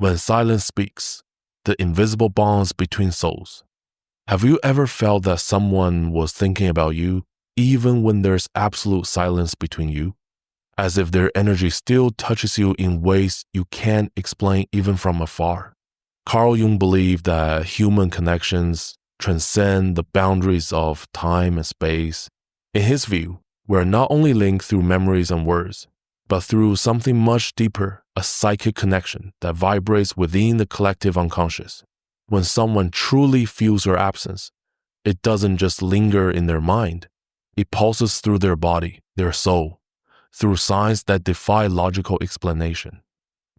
When silence speaks, the invisible bonds between souls. Have you ever felt that someone was thinking about you even when there's absolute silence between you? As if their energy still touches you in ways you can't explain even from afar. Carl Jung believed that human connections transcend the boundaries of time and space. In his view, we're not only linked through memories and words, but through something much deeper, a psychic connection that vibrates within the collective unconscious. When someone truly feels your absence, it doesn't just linger in their mind. It pulses through their body, their soul, through signs that defy logical explanation.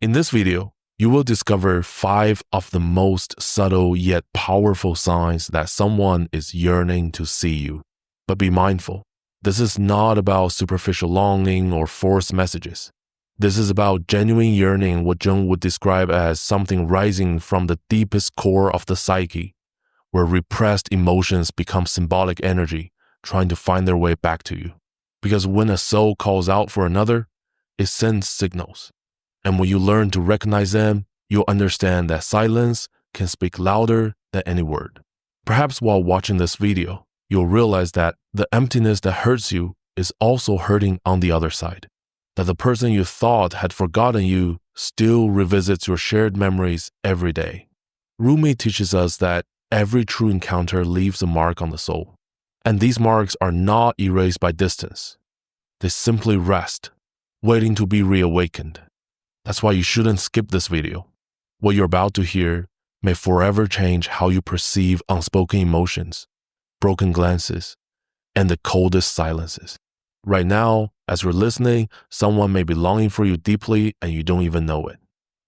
In this video, you will discover 5 of the most subtle yet powerful signs that someone is yearning to see you. But be mindful, this is not about superficial longing or forced messages. This is about genuine yearning, what Jung would describe as something rising from the deepest core of the psyche, where repressed emotions become symbolic energy, trying to find their way back to you. Because when a soul calls out for another, it sends signals. And when you learn to recognize them, you'll understand that silence can speak louder than any word. Perhaps while watching this video, you'll realize that the emptiness that hurts you is also hurting on the other side. That the person you thought had forgotten you still revisits your shared memories every day. Rumi teaches us that every true encounter leaves a mark on the soul. And these marks are not erased by distance. They simply rest, waiting to be reawakened. That's why you shouldn't skip this video. What you're about to hear may forever change how you perceive unspoken emotions, broken glances, and the coldest silences. Right now, as you're listening, someone may be longing for you deeply and you don't even know it.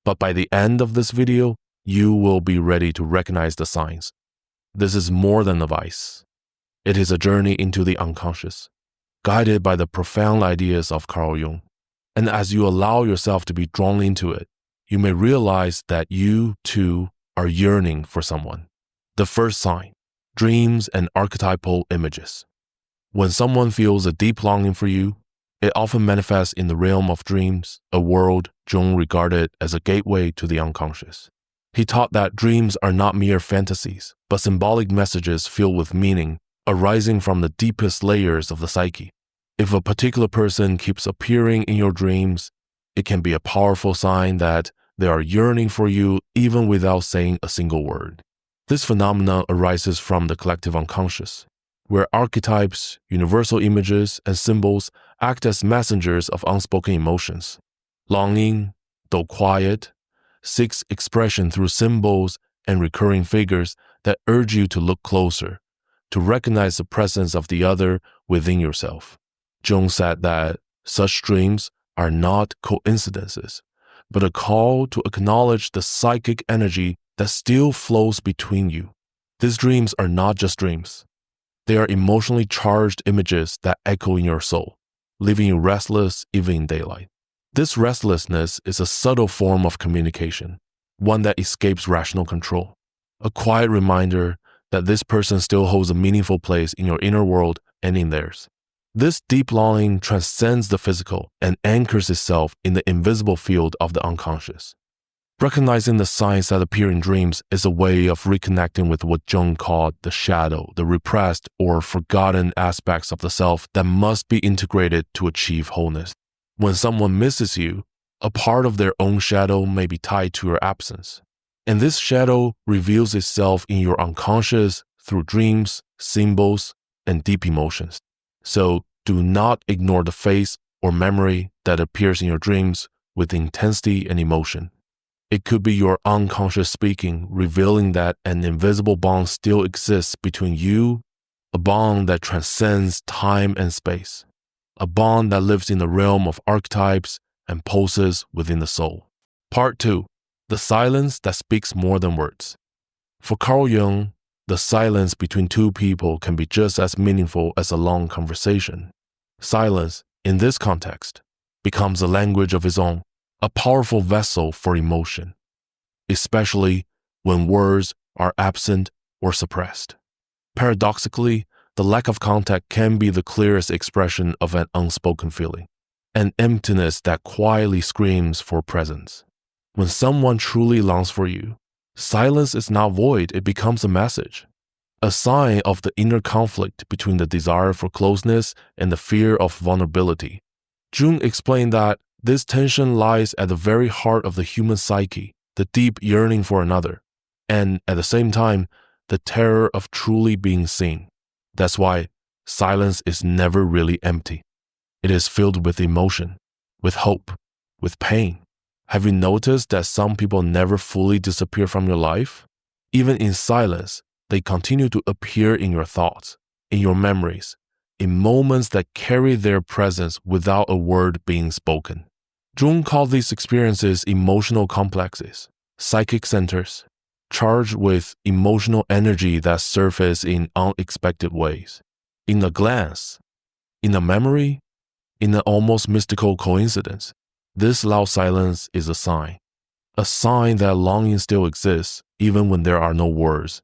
But by the end of this video, you will be ready to recognize the signs. This is more than advice. It is a journey into the unconscious, guided by the profound ideas of Carl Jung. And as you allow yourself to be drawn into it, you may realize that you, too, are yearning for someone. The first sign, dreams and archetypal images. When someone feels a deep longing for you, it often manifests in the realm of dreams, a world Jung regarded as a gateway to the unconscious. He taught that dreams are not mere fantasies, but symbolic messages filled with meaning, arising from the deepest layers of the psyche. If a particular person keeps appearing in your dreams, it can be a powerful sign that they are yearning for you even without saying a single word. This phenomenon arises from the collective unconscious, where archetypes, universal images, and symbols act as messengers of unspoken emotions. Longing, though quiet, seeks expression through symbols and recurring figures that urge you to look closer, to recognize the presence of the other within yourself. Jung said that such dreams are not coincidences, but a call to acknowledge the psychic energy that still flows between you. These dreams are not just dreams. They are emotionally charged images that echo in your soul, leaving you restless even in daylight. This restlessness is a subtle form of communication, one that escapes rational control, a quiet reminder that this person still holds a meaningful place in your inner world and in theirs. This deep longing transcends the physical and anchors itself in the invisible field of the unconscious. Recognizing the signs that appear in dreams is a way of reconnecting with what Jung called the shadow, the repressed or forgotten aspects of the self that must be integrated to achieve wholeness. When someone misses you, a part of their own shadow may be tied to your absence. And this shadow reveals itself in your unconscious through dreams, symbols, and deep emotions. So do not ignore the face or memory that appears in your dreams with intensity and emotion. It could be your unconscious speaking, revealing that an invisible bond still exists between you, a bond that transcends time and space, a bond that lives in the realm of archetypes and pulses within the soul. Part 2. The silence that speaks more than words. For Carl Jung, the silence between two people can be just as meaningful as a long conversation. Silence, in this context, becomes a language of its own, a powerful vessel for emotion, especially when words are absent or suppressed. Paradoxically, the lack of contact can be the clearest expression of an unspoken feeling, an emptiness that quietly screams for presence. When someone truly longs for you, silence is not void, it becomes a message, a sign of the inner conflict between the desire for closeness and the fear of vulnerability. Jung explained that this tension lies at the very heart of the human psyche, the deep yearning for another, and at the same time, the terror of truly being seen. That's why silence is never really empty. It is filled with emotion, with hope, with pain. Have you noticed that some people never fully disappear from your life? Even in silence, they continue to appear in your thoughts, in your memories, in moments that carry their presence without a word being spoken. Jung called these experiences emotional complexes, psychic centers, charged with emotional energy that surface in unexpected ways. In a glance, in a memory, in an almost mystical coincidence, this loud silence is a sign that longing still exists even when there are no words.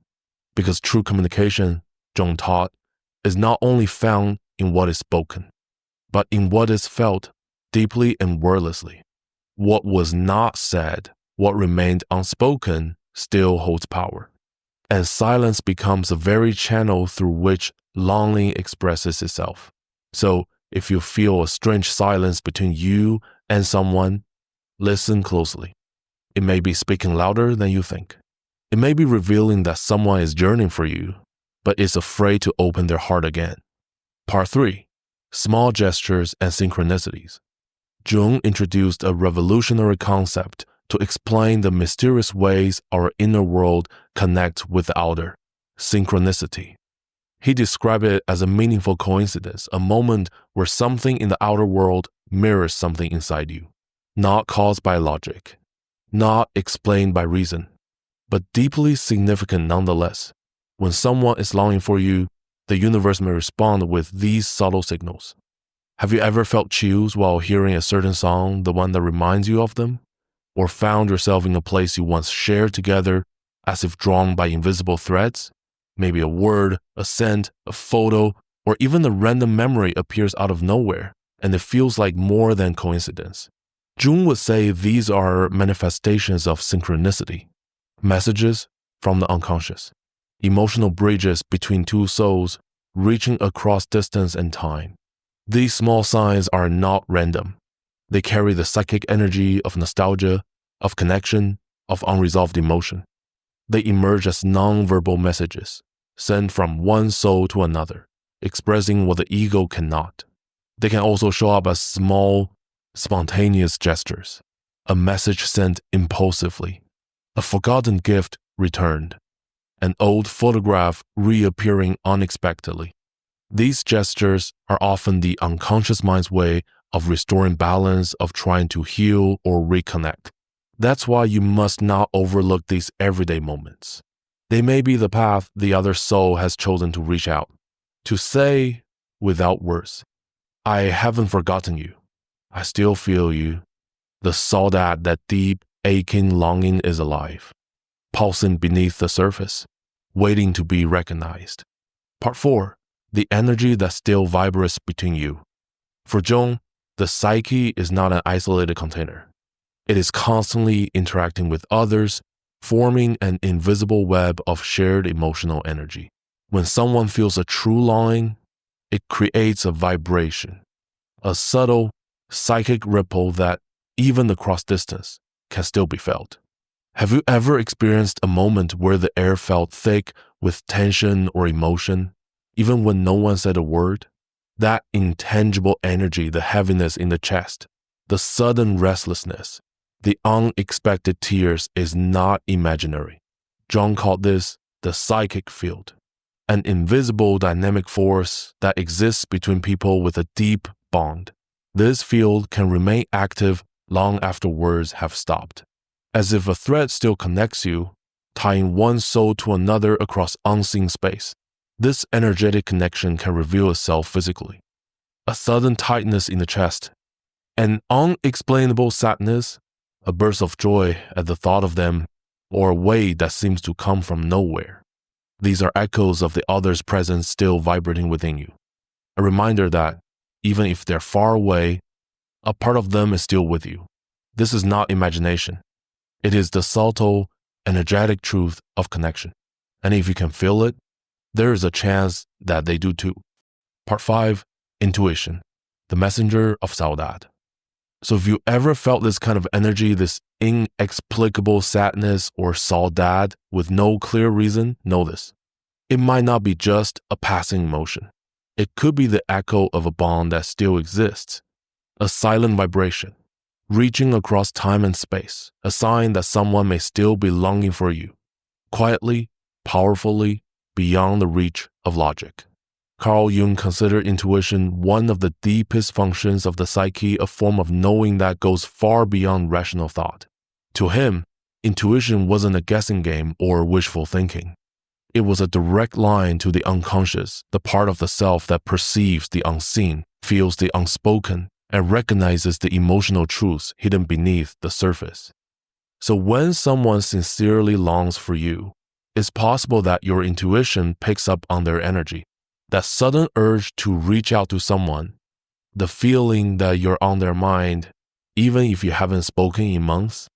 Because true communication, Jung taught, is not only found in what is spoken, but in what is felt deeply and wordlessly. What was not said, what remained unspoken, still holds power. And silence becomes the very channel through which longing expresses itself. So, if you feel a strange silence between you and someone, listen closely. It may be speaking louder than you think. It may be revealing that someone is yearning for you, but is afraid to open their heart again. Part 3. Small Gestures and Synchronicities. Jung introduced a revolutionary concept to explain the mysterious ways our inner world connects with the outer, synchronicity. He described it as a meaningful coincidence, a moment where something in the outer world mirrors something inside you, not caused by logic, not explained by reason, but deeply significant nonetheless. When someone is longing for you, the universe may respond with these subtle signals. Have you ever felt chills while hearing a certain song, the one that reminds you of them? Or found yourself in a place you once shared together, as if drawn by invisible threads? Maybe a word, a scent, a photo, or even a random memory appears out of nowhere, and it feels like more than coincidence. Jung would say these are manifestations of synchronicity, messages from the unconscious, emotional bridges between two souls reaching across distance and time. These small signs are not random. They carry the psychic energy of nostalgia, of connection, of unresolved emotion. They emerge as non-verbal messages, sent from one soul to another, expressing what the ego cannot. They can also show up as small, spontaneous gestures, a message sent impulsively, a forgotten gift returned, an old photograph reappearing unexpectedly. These gestures are often the unconscious mind's way of restoring balance, of trying to heal or reconnect. That's why you must not overlook these everyday moments. They may be the path the other soul has chosen to reach out, to say, without words, I haven't forgotten you. I still feel you. The saudade, that deep, aching longing is alive, pulsing beneath the surface, waiting to be recognized. Part 4. The energy that still vibrates between you. For Jung, the psyche is not an isolated container. It is constantly interacting with others, forming an invisible web of shared emotional energy. When someone feels a true longing, it creates a vibration, a subtle, psychic ripple that, even across distance, can still be felt. Have you ever experienced a moment where the air felt thick with tension or emotion, even when no one said a word? That intangible energy, the heaviness in the chest, the sudden restlessness, the unexpected tears is not imaginary. Jung called this the psychic field, an invisible dynamic force that exists between people with a deep bond. This field can remain active long after words have stopped, as if a thread still connects you, tying one soul to another across unseen space. This energetic connection can reveal itself physically. A sudden tightness in the chest, an unexplainable sadness, a burst of joy at the thought of them, or a weight that seems to come from nowhere. These are echoes of the other's presence still vibrating within you. A reminder that, even if they're far away, a part of them is still with you. This is not imagination. It is the subtle, energetic truth of connection. And if you can feel it, there is a chance that they do too. Part 5, Intuition, the messenger of saudade. So if you ever felt this kind of energy, this inexplicable sadness or saudade with no clear reason, know this. It might not be just a passing emotion. It could be the echo of a bond that still exists, a silent vibration, reaching across time and space, a sign that someone may still be longing for you, quietly, powerfully, beyond the reach of logic. Carl Jung considered intuition one of the deepest functions of the psyche, a form of knowing that goes far beyond rational thought. To him, intuition wasn't a guessing game or wishful thinking. It was a direct line to the unconscious, the part of the self that perceives the unseen, feels the unspoken, and recognizes the emotional truths hidden beneath the surface. So when someone sincerely longs for you, it's possible that your intuition picks up on their energy. That sudden urge to reach out to someone, the feeling that you're on their mind, even if you haven't spoken in months,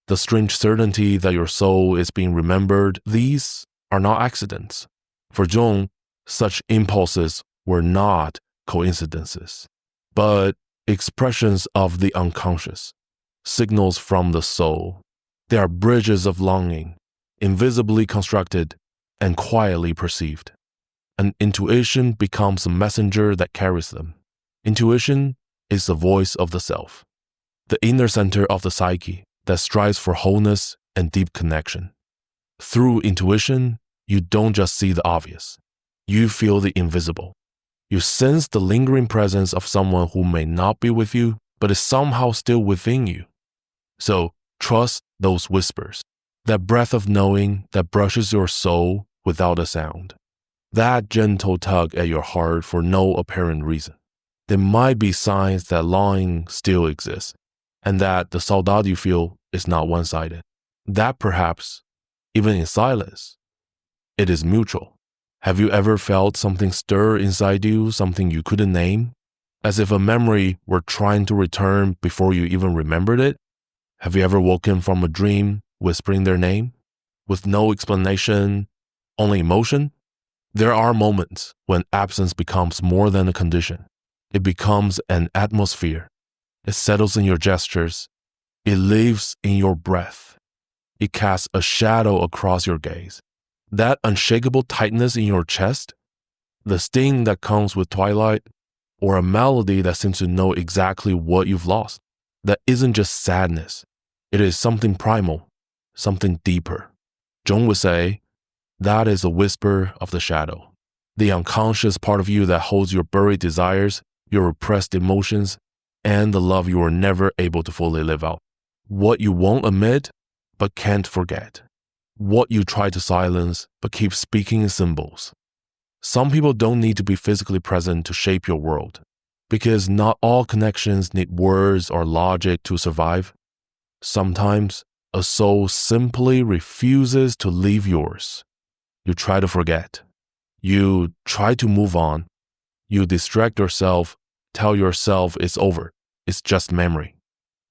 the strange certainty that your soul is being remembered, these are not accidents. For Jung, such impulses were not coincidences, but expressions of the unconscious, signals from the soul. They are bridges of longing, invisibly constructed and quietly perceived. And intuition becomes a messenger that carries them. Intuition is the voice of the self, the inner center of the psyche that strives for wholeness and deep connection. Through intuition, you don't just see the obvious. You feel the invisible. You sense the lingering presence of someone who may not be with you, but is somehow still within you. So trust those whispers, that breath of knowing that brushes your soul without a sound. That gentle tug at your heart for no apparent reason. There might be signs that longing still exists, and that the saudade you feel is not one-sided. That perhaps, even in silence, it is mutual. Have you ever felt something stir inside you, something you couldn't name? As if a memory were trying to return before you even remembered it? Have you ever woken from a dream whispering their name? With no explanation, only emotion? There are moments when absence becomes more than a condition. It becomes an atmosphere. It settles in your gestures. It lives in your breath. It casts a shadow across your gaze. That unshakable tightness in your chest, the sting that comes with twilight, or a melody that seems to know exactly what you've lost, that isn't just sadness. It is something primal, something deeper. Jung would say, that is a whisper of the shadow, the unconscious part of you that holds your buried desires, your repressed emotions, and the love you were never able to fully live out. What you won't admit, but can't forget. What you try to silence, but keep speaking in symbols. Some people don't need to be physically present to shape your world, because not all connections need words or logic to survive. Sometimes, a soul simply refuses to leave yours. You try to forget. You try to move on. You distract yourself, tell yourself it's over, it's just memory.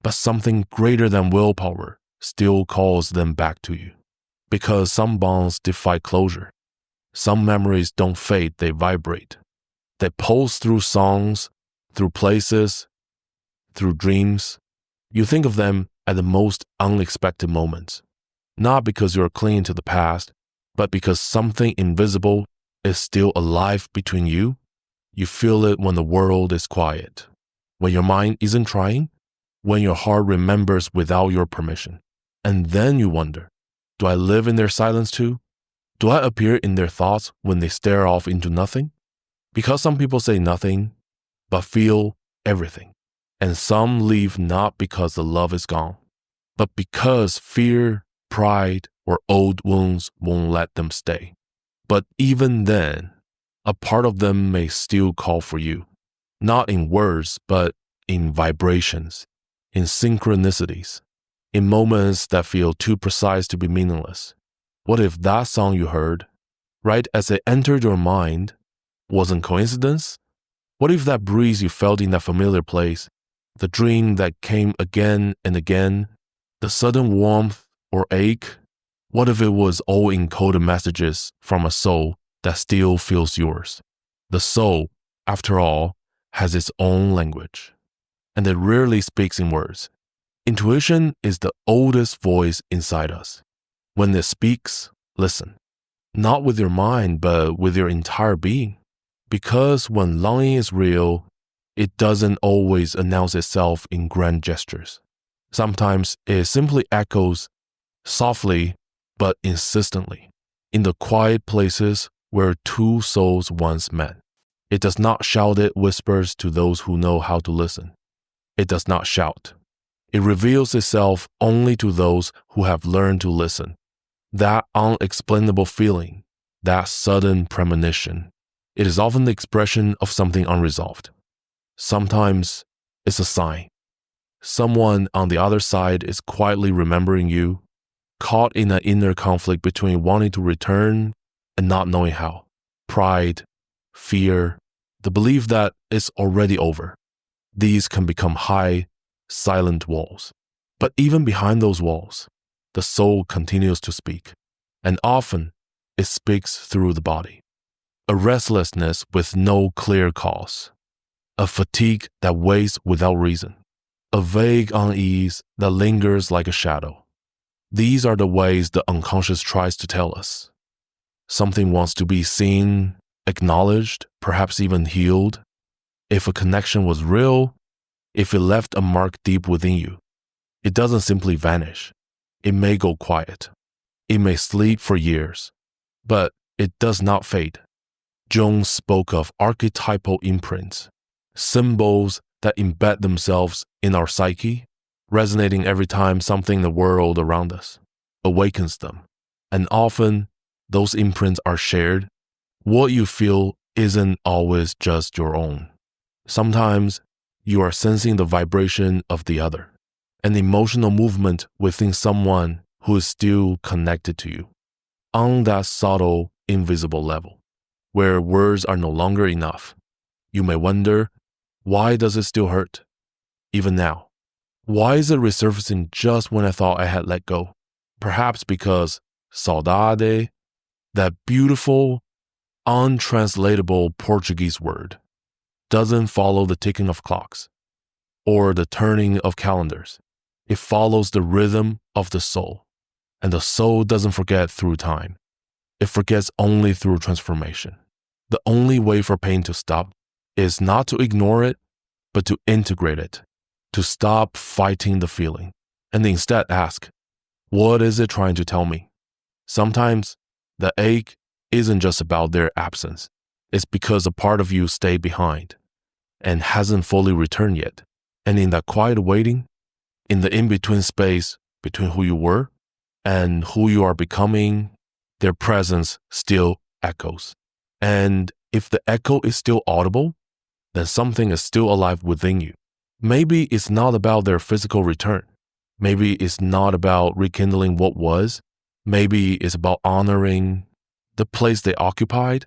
But something greater than willpower still calls them back to you. Because some bonds defy closure. Some memories don't fade, they vibrate. They pulse through songs, through places, through dreams. You think of them at the most unexpected moments. Not because you're clinging to the past, but because something invisible is still alive between you. You feel it when the world is quiet, when your mind isn't trying, when your heart remembers without your permission. And then you wonder, do I live in their silence too? Do I appear in their thoughts when they stare off into nothing? Because some people say nothing, but feel everything. And some leave not because the love is gone, but because fear, pride, or old wounds won't let them stay. But even then, a part of them may still call for you, not in words, but in vibrations, in synchronicities, in moments that feel too precise to be meaningless. What if that song you heard, right as it entered your mind, wasn't coincidence? What if that breeze you felt in that familiar place, the dream that came again and again, The sudden warmth or ache, what if it was all encoded messages from a soul that still feels yours? The soul, after all, has its own language, and it rarely speaks in words. Intuition is the oldest voice inside us. When it speaks, listen, not with your mind, but with your entire being. Because when longing is real, it doesn't always announce itself in grand gestures. Sometimes it simply echoes softly but insistently in the quiet places where two souls once met. It does not shout, it whispers to those who know how to listen. It does not shout. It reveals itself only to those who have learned to listen. That unexplainable feeling, that sudden premonition, it is often the expression of something unresolved. Sometimes it's a sign. Someone on the other side is quietly remembering you, caught in an inner conflict between wanting to return and not knowing how. Pride, fear, the belief that it's already over. These can become high, silent walls. But even behind those walls, the soul continues to speak, and often it speaks through the body. A restlessness with no clear cause, a fatigue that weighs without reason, a vague unease that lingers like a shadow. These are the ways the unconscious tries to tell us. Something wants to be seen, acknowledged, perhaps even healed. If a connection was real, if it left a mark deep within you, it doesn't simply vanish. It may go quiet. It may sleep for years, but it does not fade. Jung spoke of archetypal imprints, symbols that embed themselves in our psyche, resonating every time something in the world around us awakens them. And often, those imprints are shared. What you feel isn't always just your own. Sometimes, you are sensing the vibration of the other, an emotional movement within someone who is still connected to you, on that subtle, invisible level, where words are no longer enough. You may wonder, why does it still hurt? Even now, why is it resurfacing just when I thought I had let go? Perhaps because saudade, that beautiful, untranslatable Portuguese word, doesn't follow the ticking of clocks or the turning of calendars. It follows the rhythm of the soul, and the soul doesn't forget through time. It forgets only through transformation. The only way for pain to stop is not to ignore it, but to integrate it, to stop fighting the feeling, and instead ask, what is it trying to tell me? Sometimes the ache isn't just about their absence. It's because a part of you stayed behind and hasn't fully returned yet. And in that quiet waiting, in the in-between space between who you were and who you are becoming, their presence still echoes. And if the echo is still audible, then something is still alive within you. Maybe it's not about their physical return. Maybe it's not about rekindling what was. Maybe it's about honoring the place they occupied,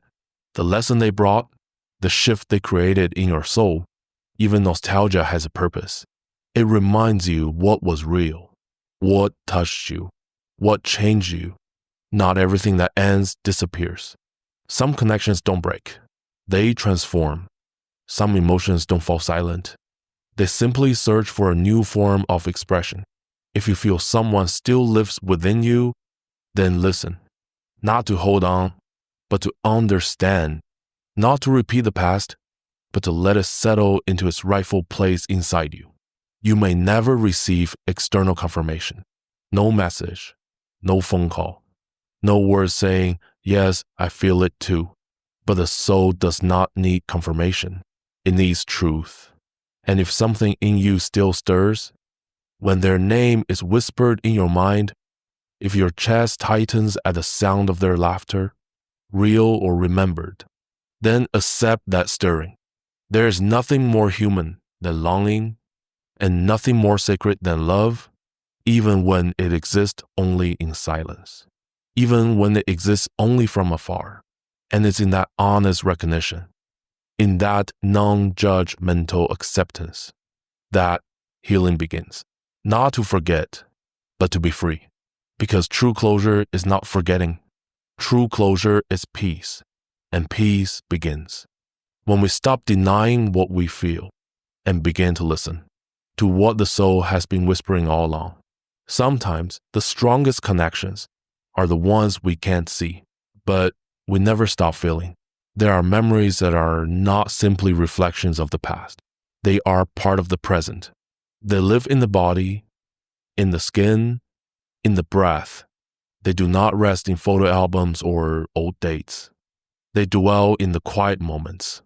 the lesson they brought, the shift they created in your soul. Even nostalgia has a purpose. It reminds you what was real, what touched you, what changed you. Not everything that ends disappears. Some connections don't break. They transform. Some emotions don't fall silent. They simply search for a new form of expression. If you feel someone still lives within you, then listen. Not to hold on, but to understand. Not to repeat the past, but to let it settle into its rightful place inside you. You may never receive external confirmation. No message, no phone call, no words saying, yes, I feel it too. But the soul does not need confirmation. It needs truth. And if something in you still stirs, when their name is whispered in your mind, if your chest tightens at the sound of their laughter, real or remembered, then accept that stirring. There is nothing more human than longing, and nothing more sacred than love, even when it exists only in silence, even when it exists only from afar. And it's in that honest recognition, in that non-judgmental acceptance, that healing begins. Not to forget, but to be free. Because true closure is not forgetting. True closure is peace, and peace begins when we stop denying what we feel and begin to listen to what the soul has been whispering all along. Sometimes the strongest connections are the ones we can't see, but we never stop feeling. There are memories that are not simply reflections of the past. They are part of the present. They live in the body, in the skin, in the breath. They do not rest in photo albums or old dates. They dwell in the quiet moments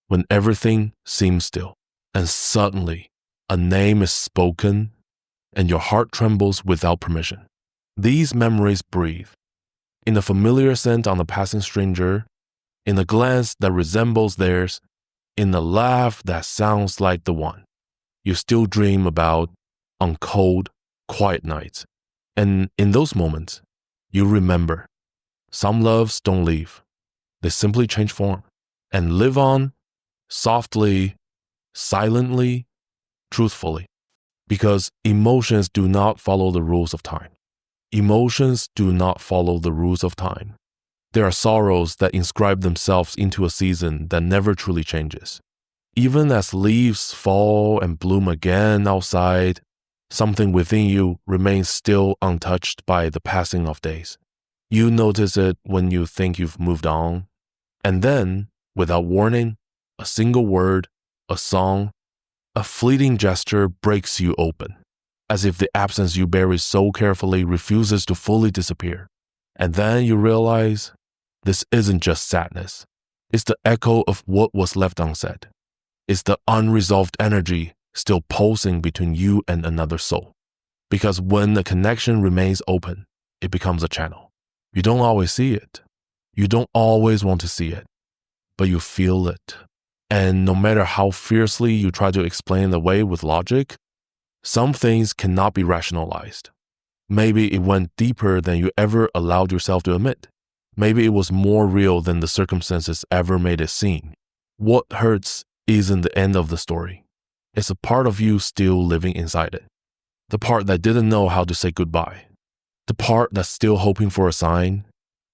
when everything seems still, and suddenly a name is spoken and your heart trembles without permission. These memories breathe in a familiar scent on a passing stranger, in a glance that resembles theirs, in a laugh that sounds like the one you still dream about on cold, quiet nights. And in those moments, you remember, some loves don't leave. They simply change form and live on softly, silently, truthfully. Because emotions do not follow the rules of time. Emotions do not follow the rules of time. There are sorrows that inscribe themselves into a season that never truly changes. Even as leaves fall and bloom again outside, something within you remains still untouched by the passing of days. You notice it when you think you've moved on. And then, without warning, a single word, a song, a fleeting gesture breaks you open, as if the absence you buried so carefully refuses to fully disappear. And then you realize this isn't just sadness. It's the echo of what was left unsaid. It's the unresolved energy still pulsing between you and another soul. Because when the connection remains open, it becomes a channel. You don't always see it. You don't always want to see it, but you feel it. And no matter how fiercely you try to explain it away with logic, some things cannot be rationalized. Maybe it went deeper than you ever allowed yourself to admit. Maybe it was more real than the circumstances ever made it seem. What hurts isn't the end of the story. It's a part of you still living inside it. The part that didn't know how to say goodbye. The part that's still hoping for a sign.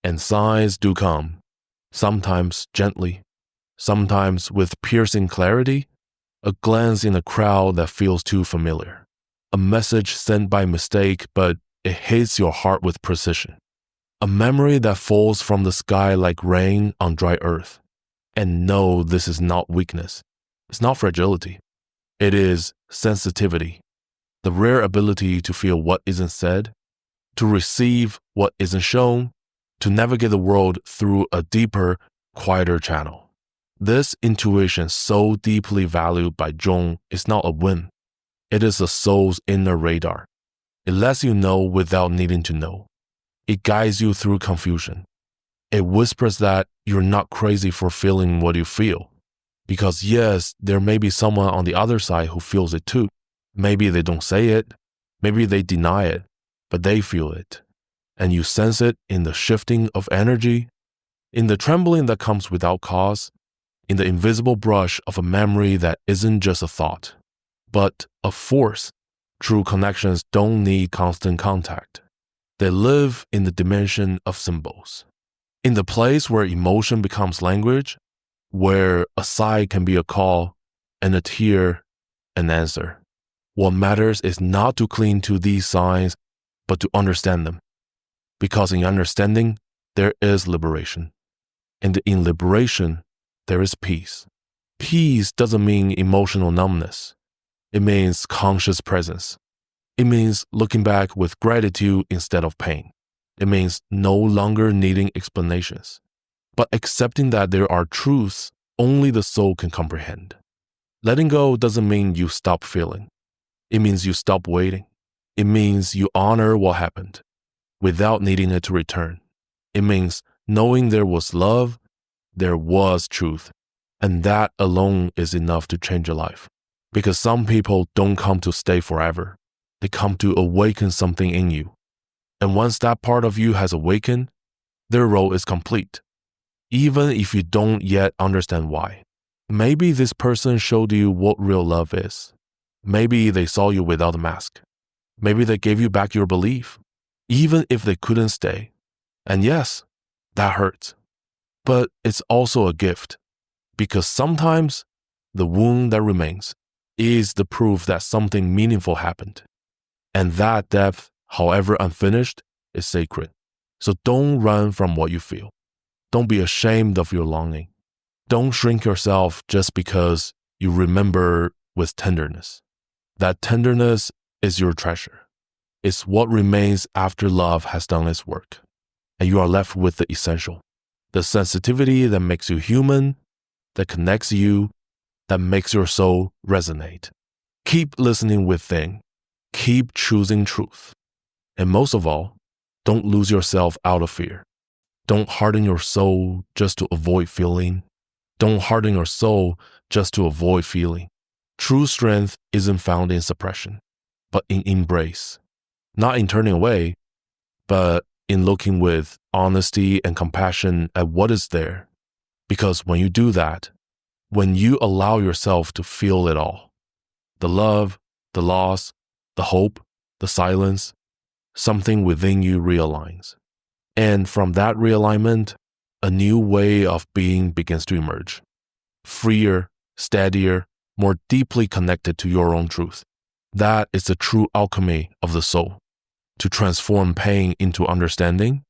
And signs do come, sometimes gently, sometimes with piercing clarity, a glance in a crowd that feels too familiar, a message sent by mistake but it hits your heart with precision, a memory that falls from the sky like rain on dry earth. And no, this is not weakness. It's not fragility. It is sensitivity, the rare ability to feel what isn't said, to receive what isn't shown, to navigate the world through a deeper, quieter channel. This intuition, so deeply valued by Jung, is not a whim. It is the soul's inner radar. It lets you know without needing to know. It guides you through confusion. It whispers that you're not crazy for feeling what you feel. Because yes, there may be someone on the other side who feels it too. Maybe they don't say it. Maybe they deny it, but they feel it. And you sense it in the shifting of energy, in the trembling that comes without cause, in the invisible brush of a memory that isn't just a thought, but a force. True connections don't need constant contact. They live in the dimension of symbols, in the place where emotion becomes language, where a sigh can be a call and a tear an answer. What matters is not to cling to these signs, but to understand them. Because in understanding, there is liberation. And in liberation, there is peace. Peace doesn't mean emotional numbness. It means conscious presence. It means looking back with gratitude instead of pain. It means no longer needing explanations, but accepting that there are truths only the soul can comprehend. Letting go doesn't mean you stop feeling. It means you stop waiting. It means you honor what happened without needing it to return. It means knowing there was love, there was truth, and that alone is enough to change your life. Because some people don't come to stay forever. They come to awaken something in you. And once that part of you has awakened, their role is complete. Even if you don't yet understand why. Maybe this person showed you what real love is. Maybe they saw you without a mask. Maybe they gave you back your belief, even if they couldn't stay. And yes, that hurts. But it's also a gift, because sometimes the wound that remains is the proof that something meaningful happened. And that depth, however unfinished, is sacred. So don't run from what you feel. Don't be ashamed of your longing. Don't shrink yourself just because you remember with tenderness. That tenderness is your treasure. It's what remains after love has done its work, and you are left with the essential, the sensitivity that makes you human, that connects you, that makes your soul resonate. Keep listening within. Keep choosing truth. And most of all, don't lose yourself out of fear. Don't harden your soul just to avoid feeling. Don't harden your soul just to avoid feeling. True strength isn't found in suppression, but in embrace. Not in turning away, but in looking with honesty and compassion at what is there. Because when you do that, when you allow yourself to feel it all, the love, the loss, the hope, the silence, something within you realigns. And from that realignment, a new way of being begins to emerge. Freer, steadier, more deeply connected to your own truth. That is the true alchemy of the soul. To transform pain into understanding,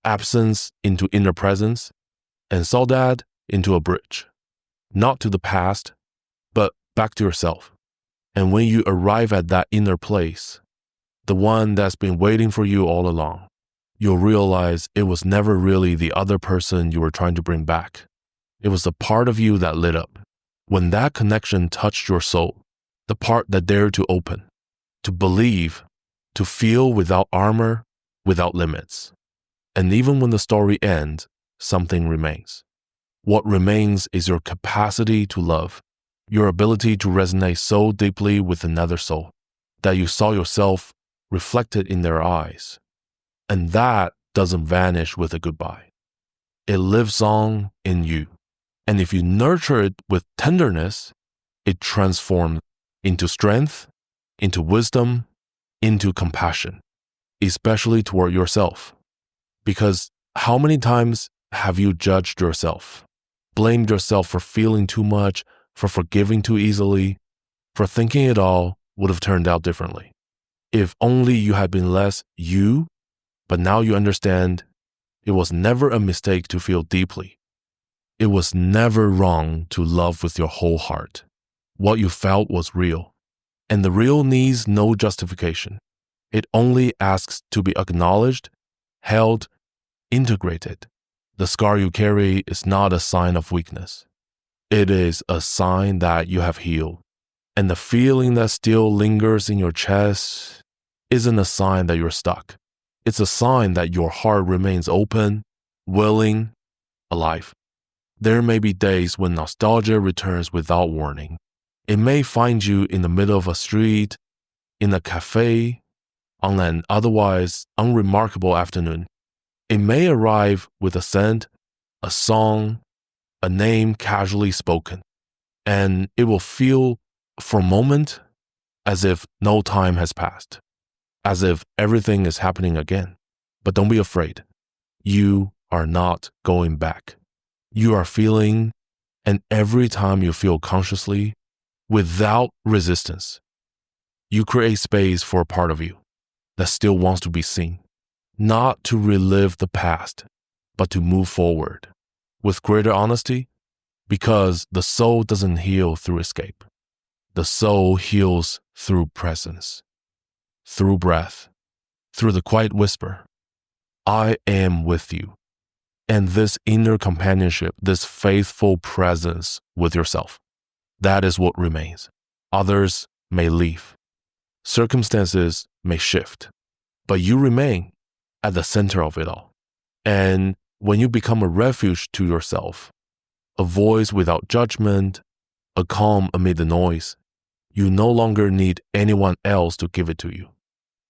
absence into inner presence, and saudade into a bridge. Not to the past, but back to yourself. And when you arrive at that inner place, the one that's been waiting for you all along, you'll realize it was never really the other person you were trying to bring back. It was the part of you that lit up. When that connection touched your soul, the part that dared to open, to believe, to feel without armor, without limits. And even when the story ends, something remains. What remains is your capacity to love, your ability to resonate so deeply with another soul that you saw yourself reflected in their eyes. And that doesn't vanish with a goodbye. It lives on in you. And if you nurture it with tenderness, it transforms into strength, into wisdom, into compassion, especially toward yourself. Because how many times have you judged yourself, blamed yourself for feeling too much, for forgiving too easily, for thinking it all would have turned out differently? If only you had been less you, but now you understand it was never a mistake to feel deeply. It was never wrong to love with your whole heart. What you felt was real, and the real needs no justification. It only asks to be acknowledged, held, integrated. The scar you carry is not a sign of weakness. It is a sign that you have healed. And the feeling that still lingers in your chest isn't a sign that you're stuck. It's a sign that your heart remains open, willing, alive. There may be days when nostalgia returns without warning. It may find you in the middle of a street, in a cafe, on an otherwise unremarkable afternoon. It may arrive with a scent, a song, a name casually spoken, and it will feel for a moment as if no time has passed, as if everything is happening again. But don't be afraid. You are not going back. You are feeling, and every time you feel consciously, without resistance, you create space for a part of you that still wants to be seen, not to relive the past, but to move forward with greater honesty, because the soul doesn't heal through escape. The soul heals through presence, through breath, through the quiet whisper, I am with you. And this inner companionship, this faithful presence with yourself, that is what remains. Others may leave. Circumstances may shift, but you remain at the center of it all. And when you become a refuge to yourself, a voice without judgment, a calm amid the noise, you no longer need anyone else to give it to you.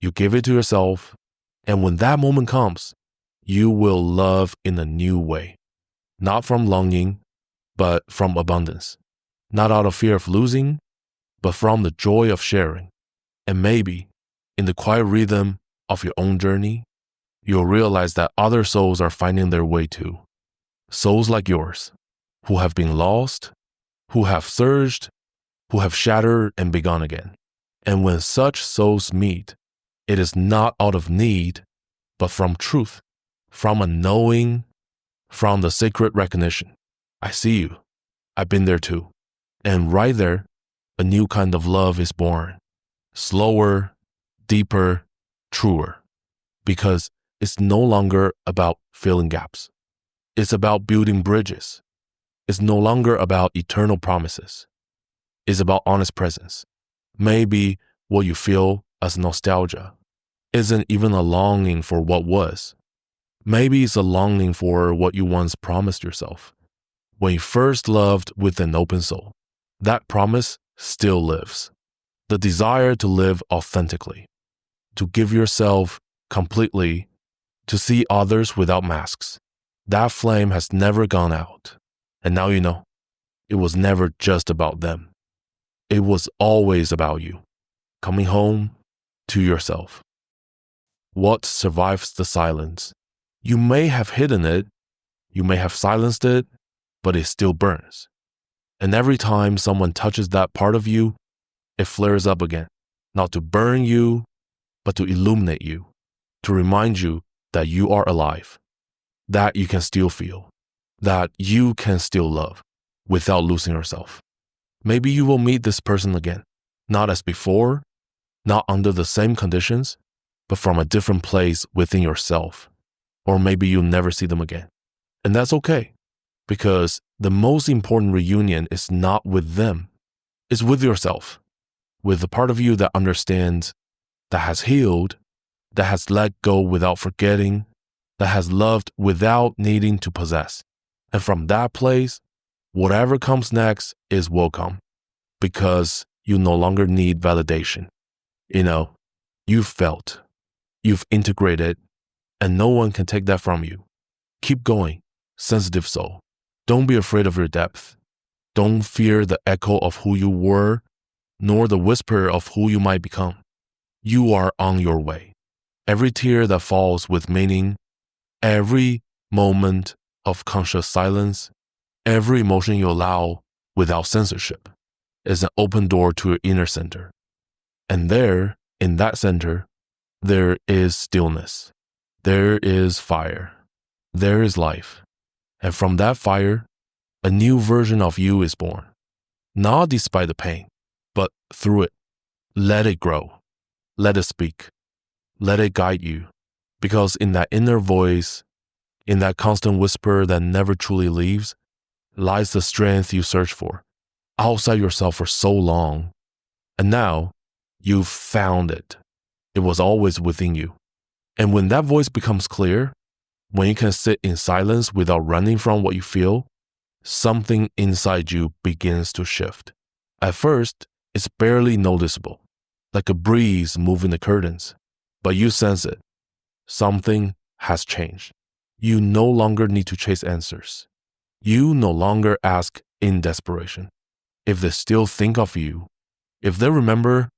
You give it to yourself, and when that moment comes, you will love in a new way, not from longing, but from abundance, not out of fear of losing, but from the joy of sharing. And maybe, in the quiet rhythm of your own journey, you'll realize that other souls are finding their way too. Souls like yours, who have been lost, who have surged, who have shattered and begun again. And when such souls meet, it is not out of need, but from truth, from a knowing, from the sacred recognition. I see you. I've been there too. And right there, a new kind of love is born. Slower, deeper, truer. Because it's no longer about filling gaps. It's about building bridges. It's no longer about eternal promises. It's about honest presence. Maybe what you feel as nostalgia isn't even a longing for what was. Maybe it's a longing for what you once promised yourself. When you first loved with an open soul, that promise still lives. The desire to live authentically, to give yourself completely, to see others without masks. That flame has never gone out. And now you know, it was never just about them. It was always about you, coming home to yourself. What survives the silence? You may have hidden it, you may have silenced it, but it still burns. And every time someone touches that part of you, it flares up again, not to burn you, but to illuminate you, to remind you that you are alive, that you can still feel, that you can still love without losing yourself. Maybe you will meet this person again, not as before, not under the same conditions, but from a different place within yourself. Or maybe you'll never see them again. And that's okay, because the most important reunion is not with them, it's with yourself, with the part of you that understands, that has healed, that has let go without forgetting, that has loved without needing to possess. And from that place, whatever comes next is welcome, because you no longer need validation. You've felt, you've integrated, and no one can take that from you. Keep going, sensitive soul. Don't be afraid of your depth. Don't fear the echo of who you were, nor the whisper of who you might become. You are on your way. Every tear that falls with meaning, every moment of conscious silence, every emotion you allow without censorship is an open door to your inner center. And there, in that center, there is stillness. There is fire. There is life. And from that fire, a new version of you is born. Not despite the pain, but through it. Let it grow. Let it speak. Let it guide you. Because in that inner voice, in that constant whisper that never truly leaves, lies the strength you search for, outside yourself for so long. And now, you've found it. It was always within you. And when that voice becomes clear, when you can sit in silence without running from what you feel, something inside you begins to shift. At first, it's barely noticeable, like a breeze moving the curtains, but you sense it. Something has changed. You no longer need to chase answers. You no longer ask in desperation. If they still think of you, if they remember,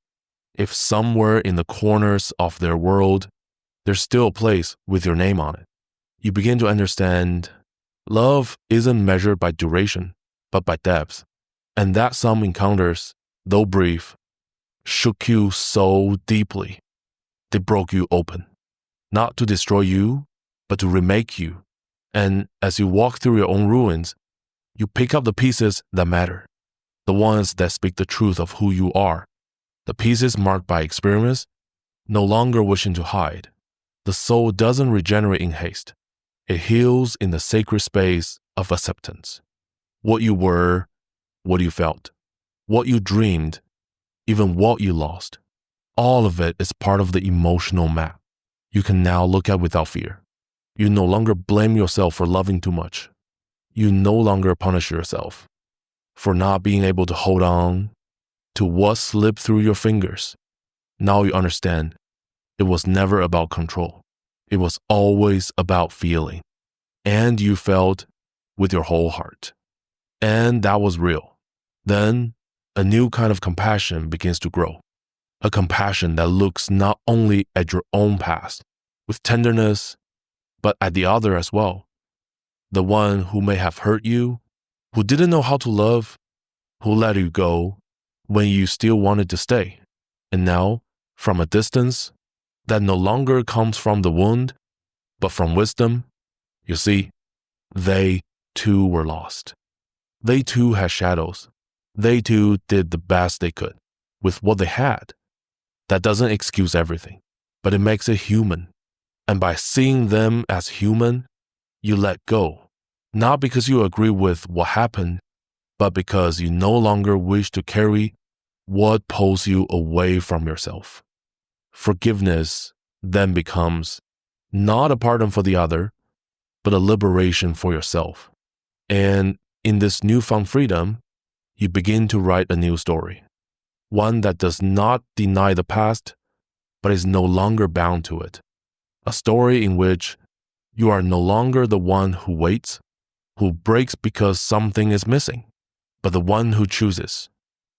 if somewhere in the corners of their world, there's still a place with your name on it, you begin to understand love isn't measured by duration, but by depth. And that some encounters, though brief, shook you so deeply. They broke you open, not to destroy you, but to remake you. And as you walk through your own ruins, you pick up the pieces that matter, the ones that speak the truth of who you are, the pieces marked by experiments, no longer wishing to hide. The soul doesn't regenerate in haste. It heals in the sacred space of acceptance. What you were, what you felt, what you dreamed, even what you lost, all of it is part of the emotional map you can now look at without fear. You no longer blame yourself for loving too much. You no longer punish yourself for not being able to hold on to what slipped through your fingers. Now you understand it was never about control. It was always about feeling. And you felt with your whole heart. And that was real. Then a new kind of compassion begins to grow. a compassion that looks not only at your own past with tenderness, but at the other as well, the one who may have hurt you, who didn't know how to love, who let you go when you still wanted to stay. And now, from a distance, that no longer comes from the wound, but from wisdom. You see, they too were lost. They too had shadows. They too did the best they could with what they had. That doesn't excuse everything, but it makes it human. And by seeing them as human, you let go, not because you agree with what happened, but because you no longer wish to carry what pulls you away from yourself. Forgiveness then becomes not a pardon for the other, but a liberation for yourself. And in this newfound freedom, you begin to write a new story, one that does not deny the past, but is no longer bound to it. A story in which you are no longer the one who waits, who breaks because something is missing, but the one who chooses,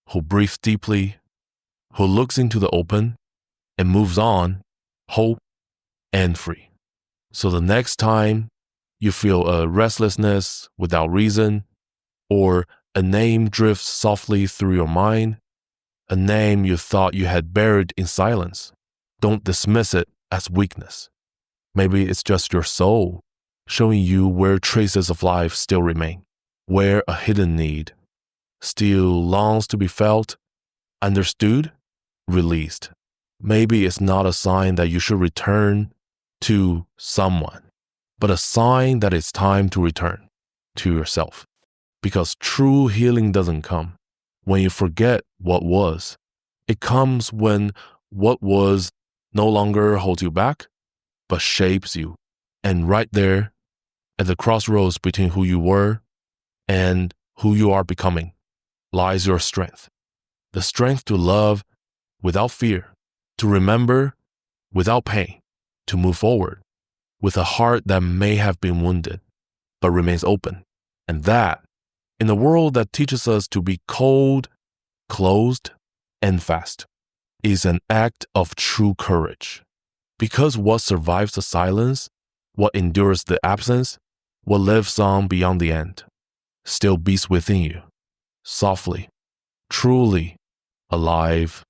who breathes deeply, who looks into the open and moves on, whole and free. So the next time you feel a restlessness without reason, or a name drifts softly through your mind, a name you thought you had buried in silence, don't dismiss it as weakness. Maybe it's just your soul showing you where traces of life still remain, where a hidden need still longs to be felt, understood, released. Maybe it's not a sign that you should return to someone, but a sign that it's time to return to yourself. Because true healing doesn't come when you forget what was. It comes when what was no longer holds you back, but shapes you. And right there, at the crossroads between who you were and who you are becoming, lies your strength. The strength to love without fear, to remember without pain, to move forward with a heart that may have been wounded, but remains open. And that, in a world that teaches us to be cold, closed, and fast, is an act of true courage. Because what survives the silence, what endures the absence, what lives on beyond the end, still beats within you, softly, truly alive